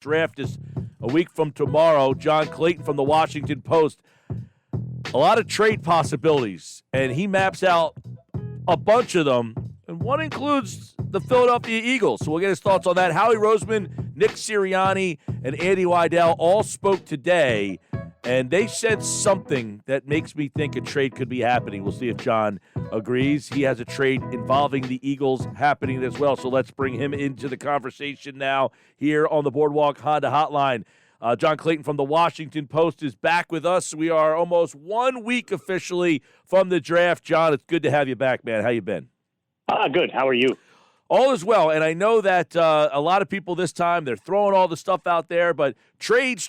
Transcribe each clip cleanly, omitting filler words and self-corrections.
Draft is a week from tomorrow. John Clayton from the Washington Post. A lot of trade possibilities, and he maps out a bunch of them, and one includes the Philadelphia Eagles. So we'll get his thoughts on that. Howie Roseman, Nick Sirianni, and Andy Weidel all spoke today, and they said something that makes me think a trade could be happening. We'll see if John agrees. He has a trade involving the Eagles happening as well, so let's bring him into the conversation now here on the Boardwalk Honda Hotline. John Clayton from the Washington Post is back with us. We are almost 1 week officially from the draft. John, it's good to have you back, man. How you been? Good. How are you? All is well, and I know that a lot of people this time, they're throwing all the stuff out there, but trades.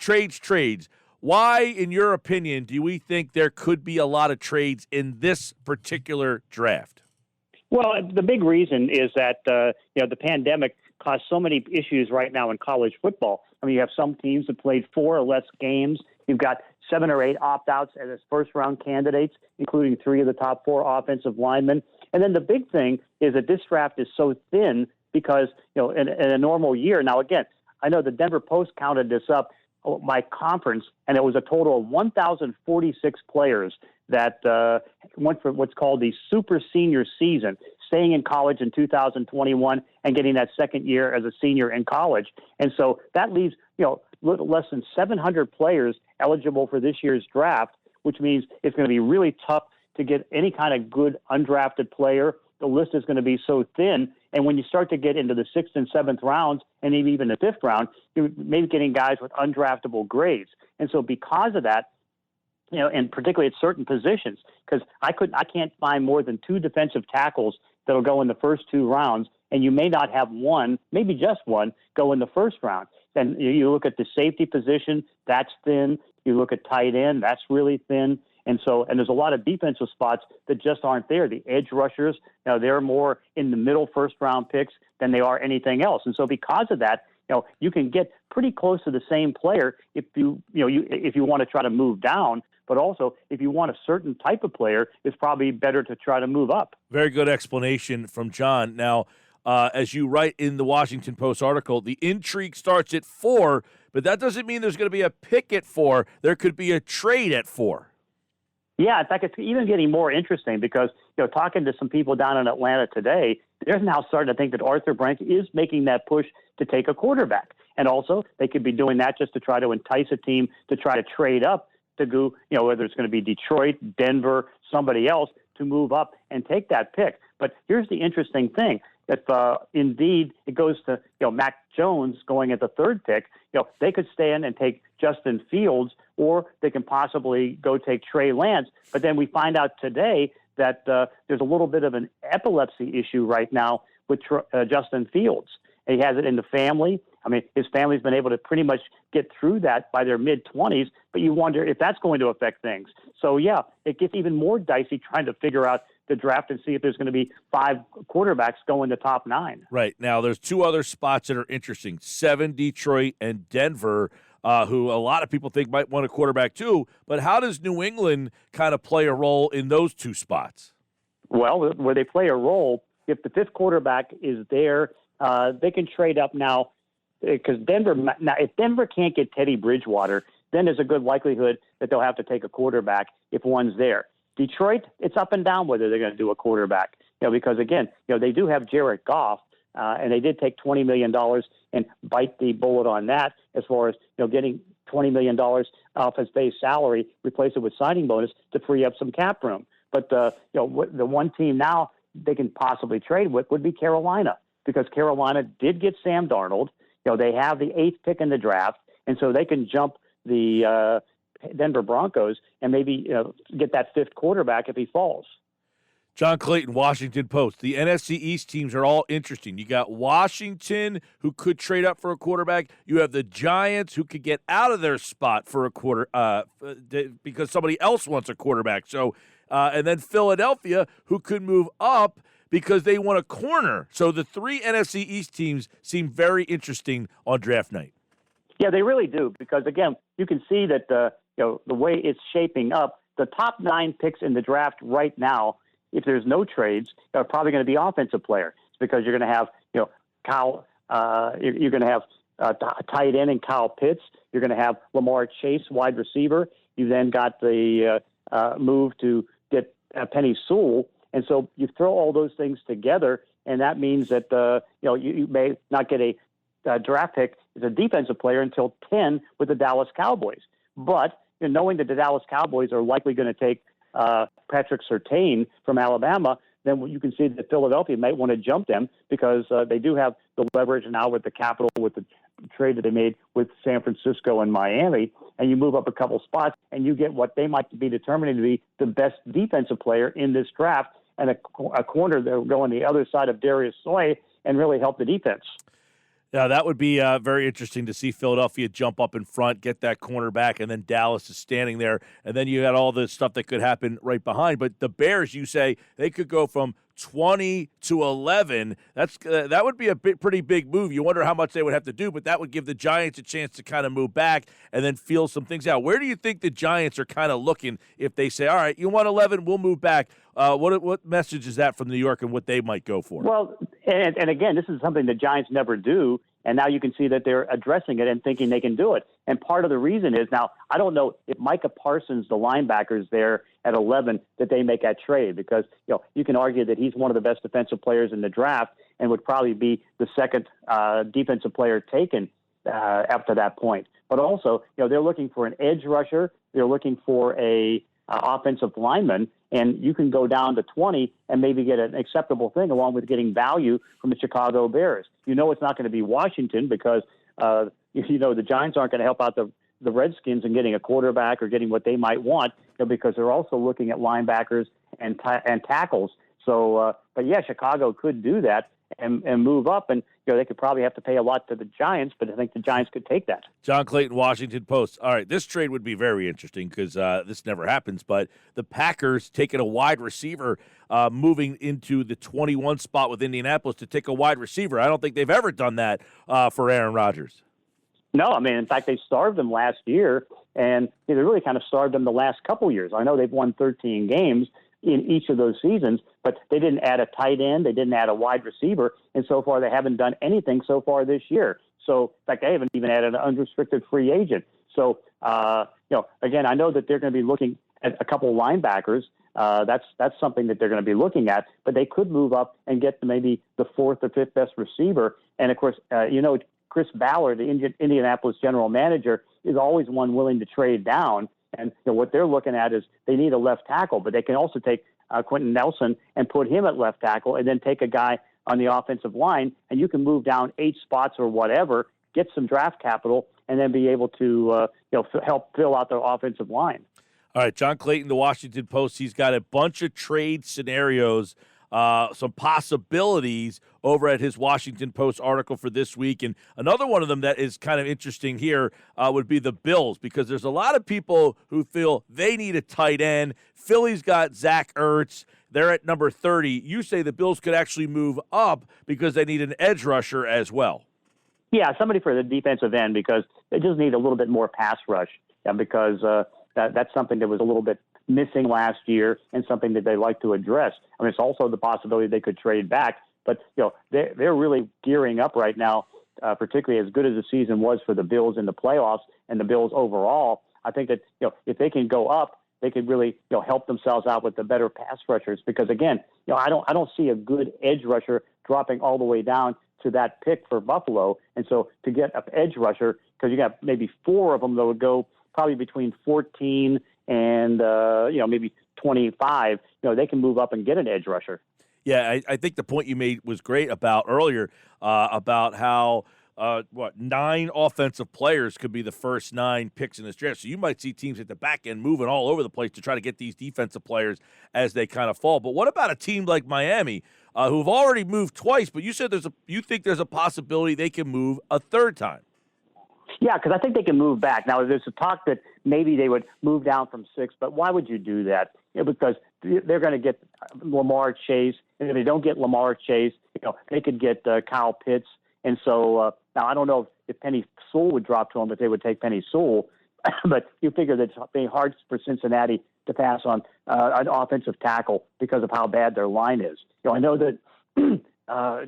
Why, in your opinion, do we think there could be a lot of trades in this particular draft? Well, the big reason is that the pandemic caused so many issues right now in college football. I mean, you have some teams that played 4 or less games. You've got 7 or 8 opt-outs as first-round candidates, including 3 of the top 4 offensive linemen. And then the big thing is that this draft is so thin because, in a normal year. Now, again, I know the Denver Post counted this up by conference, and it was a total of 1,046 players that went for what's called the super senior season, staying in college in 2021 and getting that second year as a senior in college. And so that leaves, less than 700 players eligible for this year's draft, which means it's going to be really tough to get any kind of good undrafted player. The list is going to be so thin. And when you start to get into the 6th and 7th rounds, and even the 5th round, you're maybe getting guys with undraftable grades. And so because of that, and particularly at certain positions, because I can't find more than 2 defensive tackles that'll go in the first 2 rounds, and you may not have one, maybe just one, go in the first round. Then you look at the safety position, that's thin. You look at tight end, that's really thin. And there's a lot of defensive spots that just aren't there. The edge rushers, they're more in the middle first-round picks than they are anything else. And so because of that, you can get pretty close to the same player if you want to try to move down. But also, if you want a certain type of player, it's probably better to try to move up. Very good explanation from John. Now, as you write in the Washington Post article, the intrigue starts at 4, but that doesn't mean there's going to be a pick at 4. There could be a trade at 4. Yeah, in fact, it's even getting more interesting because, talking to some people down in Atlanta today, they're now starting to think that Arthur Blank is making that push to take a quarterback. And also, they could be doing that just to try to entice a team to try to trade up to go, whether it's going to be Detroit, Denver, somebody else, to move up and take that pick. But here's the interesting thing. If indeed it goes to Mac Jones going at the 3rd pick, they could stand and take Justin Fields, or they can possibly go take Trey Lance. But then we find out today that there's a little bit of an epilepsy issue right now with Justin Fields. He has it in the family. I mean, his family's been able to pretty much get through that by their mid-20s, but you wonder if that's going to affect things. So, yeah, it gets even more dicey trying to figure out the draft and see if there's going to be 5 quarterbacks go in the top 9. Right. Now, there's 2 other spots that are interesting, 7, Detroit, and Denver, who a lot of people think might want a quarterback too. But how does New England kind of play a role in those 2 spots? Well, where they play a role, if the 5th quarterback is there, they can trade up now because if Denver can't get Teddy Bridgewater, then there's a good likelihood that they'll have to take a quarterback if one's there. Detroit, it's up and down whether they're going to do a quarterback, because again, they do have Jared Goff, and they did take $20 million and bite the bullet on that as far as, getting $20 million off his base salary, replace it with signing bonus to free up some cap room. But, the one team now they can possibly trade with would be Carolina, because Carolina did get Sam Darnold. They have the 8th pick in the draft, and so they can jump the Denver Broncos and maybe get that 5th quarterback if he falls. John Clayton, Washington Post. The NFC East teams are all interesting. You got Washington, who could trade up for a quarterback. You have the Giants, who could get out of their spot for a quarter because somebody else wants a quarterback. So, and then Philadelphia, who could move up because they want a corner. So the 3 NFC East teams seem very interesting on draft night. Yeah, they really do, because again, you can see that the way it's shaping up, the top 9 picks in the draft right now, if there's no trades, are probably going to be offensive players, because you're going to have Kyle, you're going to have tight end and Kyle Pitts. You're going to have Lamar Chase, wide receiver. You then got the move to get Penny Sewell. And so you throw all those things together, and that means that you may not get a draft pick as a defensive player until 10 with the Dallas Cowboys. But knowing that the Dallas Cowboys are likely going to take Patrick Surtain from Alabama, then you can see that Philadelphia might want to jump them because they do have the leverage now with the capital, with the trade that they made with San Francisco and Miami, and you move up a couple spots and you get what they might be determining to be the best defensive player in this draft and a corner that will go on the other side of Darius Slay and really help the defense. Yeah, that would be very interesting to see Philadelphia jump up in front, get that cornerback, and then Dallas is standing there, and then you got all the stuff that could happen right behind. But the Bears, you say, they could go from 20 to 11. That would be a pretty big move. You wonder how much they would have to do, but that would give the Giants a chance to kind of move back and then feel some things out. Where do you think the Giants are kind of looking if they say, all right, you want 11, we'll move back? What message is that from New York and what they might go for? Well, and again, this is something the Giants never do, and now you can see that they're addressing it and thinking they can do it. And part of the reason is, now, I don't know if Micah Parsons, the linebacker, is there at 11, that they make that trade, because you can argue that he's one of the best defensive players in the draft and would probably be the second defensive player taken after that point. But also, they're looking for an edge rusher. They're looking for a offensive lineman, and you can go down to 20 and maybe get an acceptable thing along with getting value from the Chicago Bears. It's not going to be Washington because, the Giants aren't going to help out the Redskins in getting a quarterback or getting what they might want, because they're also looking at linebackers and tackles. So, but yeah, Chicago could do that and move up, and they could probably have to pay a lot to the Giants, but I think the Giants could take that. John Clayton, Washington Post. All right, this trade would be very interesting because this never happens, but the Packers taking a wide receiver, moving into the 21 spot with Indianapolis to take a wide receiver. I don't think they've ever done that for Aaron Rodgers. No, I mean, in fact, they starved them last year, and they really kind of starved them the last couple years. I know they've won 13 games in each of those seasons, but they didn't add a tight end, they didn't add a wide receiver, and so far they haven't done anything so far this year. So, in fact, they haven't even added an unrestricted free agent. So, again, I know that they're going to be looking at a couple linebackers. That's something that they're going to be looking at, but they could move up and get maybe the fourth or fifth best receiver. And, of course, Chris Ballard, the Indianapolis general manager, is always one willing to trade down. And what they're looking at is they need a left tackle, but they can also take Quentin Nelson and put him at left tackle and then take a guy on the offensive line, and you can move down 8 spots or whatever, get some draft capital, and then be able to help fill out their offensive line. All right, John Clayton, the Washington Post, he's got a bunch of trade scenarios, some possibilities over at his Washington Post article for this week. And another one of them that is kind of interesting here would be the Bills, because there's a lot of people who feel they need a tight end. Philly's got Zach Ertz. They're at number 30. You say the Bills could actually move up because they need an edge rusher as well. Yeah, somebody for the defensive end, because they just need a little bit more pass rush, because that's something that was a little bit missing last year and something that they like to address. I mean, it's also the possibility they could trade back, but they're really gearing up right now, particularly as good as the season was for the Bills in the playoffs and the Bills overall. I think that if they can go up, they could really help themselves out with the better pass rushers, because again, I don't see a good edge rusher dropping all the way down to that pick for Buffalo. And so to get an edge rusher, because you got maybe 4 of them that would go probably between 14 and maybe 25, they can move up and get an edge rusher. Yeah, I think the point you made was great about earlier about how 9 offensive players could be the first 9 picks in this draft. So you might see teams at the back end moving all over the place to try to get these defensive players as they kind of fall. But what about a team like Miami, who've already moved twice, but you said you think there's a possibility they can move a third time? Yeah, because I think they can move back. Now, there's a talk that maybe they would move down from 6, but why would you do that? Because they're going to get Lamar Chase, and if they don't get Lamar Chase, they could get Kyle Pitts. And so now I don't know if Penny Sewell would drop to them, but they would take Penny Sewell. But you figure that it's being hard for Cincinnati to pass on an offensive tackle because of how bad their line is. I know that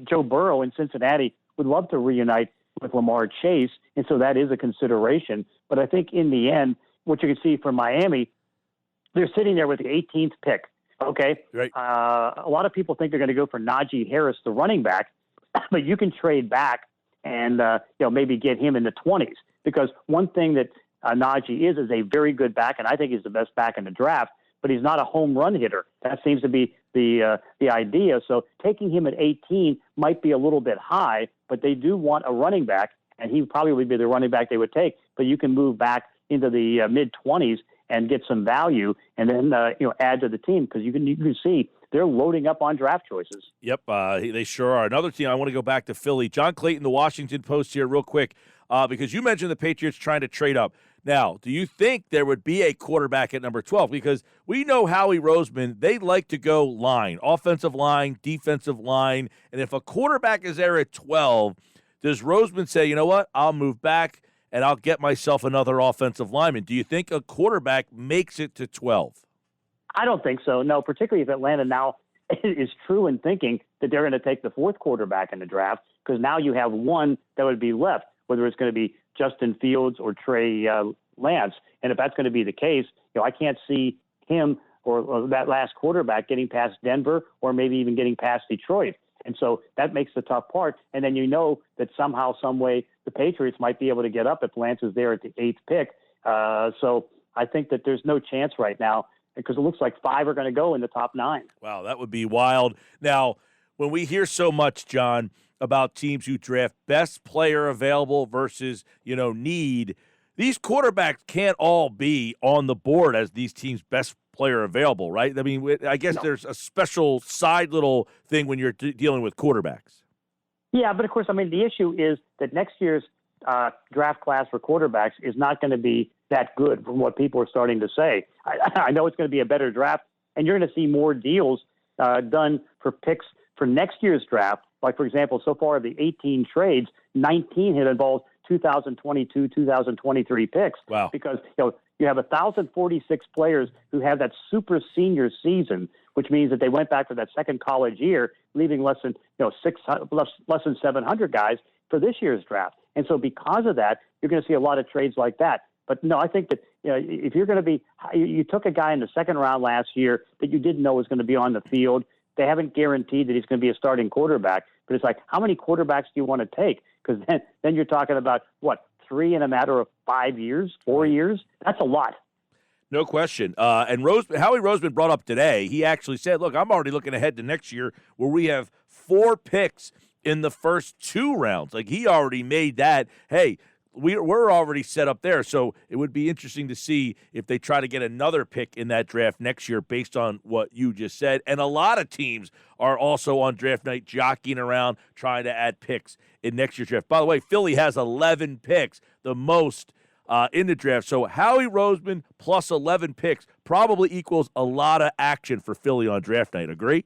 Joe Burrow in Cincinnati would love to reunite with Lamar Chase, and so that is a consideration. But I think in the end, what you can see from Miami, they're sitting there with the 18th pick. Okay, Right. A lot of people think they're going to go for Najee Harris, the running back, but you can trade back and maybe get him in the 20s, because one thing that Najee is a very good back, and I think he's the best back in the draft. But he's not a home run hitter. That seems to be the idea. So taking him at 18 might be a little bit high, but they do want a running back, and he probably would be the running back they would take. But you can move back into the mid-20s and get some value, and then add to the team, because you can see they're loading up on draft choices. Yep, they sure are. Another team, I want to go back to Philly. John Clayton, the Washington Post here real quick, because you mentioned the Patriots trying to trade up. Now, do you think there would be a quarterback at number 12? Because we know Howie Roseman, they like to go line, offensive line, defensive line. And if a quarterback is there at 12, does Roseman say, you know what, I'll move back and I'll get myself another offensive lineman? Do you think a quarterback makes it to 12? I don't think so, no, particularly if Atlanta now is true in thinking that they're going to take the fourth quarterback in the draft, because now you have one that would be left, whether it's going to be Justin Fields or Trey Lance. And if that's going to be the case, I can't see him or that last quarterback getting past Denver, or maybe even getting past Detroit. And so that makes the tough part. And then that somehow, some way, the Patriots might be able to get up if Lance is there at the 8th pick. So I think that there's no chance right now, because it looks like 5 are going to go in the top 9. Wow, that would be wild. Now, when we hear so much, John, about teams who draft best player available versus, need, these quarterbacks can't all be on the board as these teams' best player available, right? I mean, I guess there's a special side little thing when you're dealing with quarterbacks. Yeah, but of course, the issue is that next year's draft class for quarterbacks is not going to be that good, from what people are starting to say. I know it's going to be a better draft, and you're going to see more deals done for picks for next year's draft. Like, for example, so far of the 18 trades, 19 had involved 2022, 2023 picks. Wow. Because you have 1,046 players who have that super senior season, which means that they went back for that second college year, leaving less than 700 guys for this year's draft. And so because of that, you're going to see a lot of trades like that. But no, I think that if you're going to you took a guy in the second round last year that you didn't know was going to be on the field. They haven't guaranteed that he's going to be a starting quarterback. But it's like, how many quarterbacks do you want to take? Because then you're talking about, 3 in a matter of 5 years, 4 years? That's a lot. No question. And Howie Roseman brought up today, he actually said, look, I'm already looking ahead to next year where we have 4 picks in the first 2 rounds. Like, he already made that, hey, we're already set up there. So it would be interesting to see if they try to get another pick in that draft next year based on what you just said. And a lot of teams are also on draft night jockeying around trying to add picks in next year's draft. By the way, Philly has 11 picks, the most in the draft. So Howie Roseman plus 11 picks probably equals a lot of action for Philly on draft night. Agree?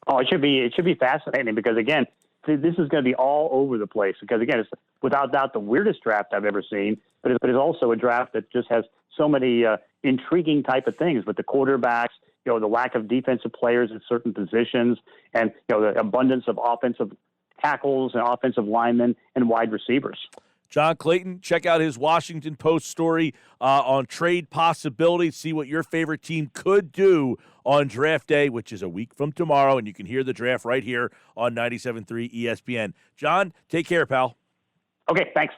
Oh, it should be fascinating, because, again, this is going to be all over the place, because, again, it's without doubt the weirdest draft I've ever seen, but it's also a draft that just has so many intriguing type of things with the quarterbacks, the lack of defensive players in certain positions, and the abundance of offensive tackles and offensive linemen and wide receivers. John Clayton, check out his Washington Post story on trade possibilities. See what your favorite team could do on draft day, which is a week from tomorrow, and you can hear the draft right here on 97.3 ESPN. John, take care, pal. Okay, thanks.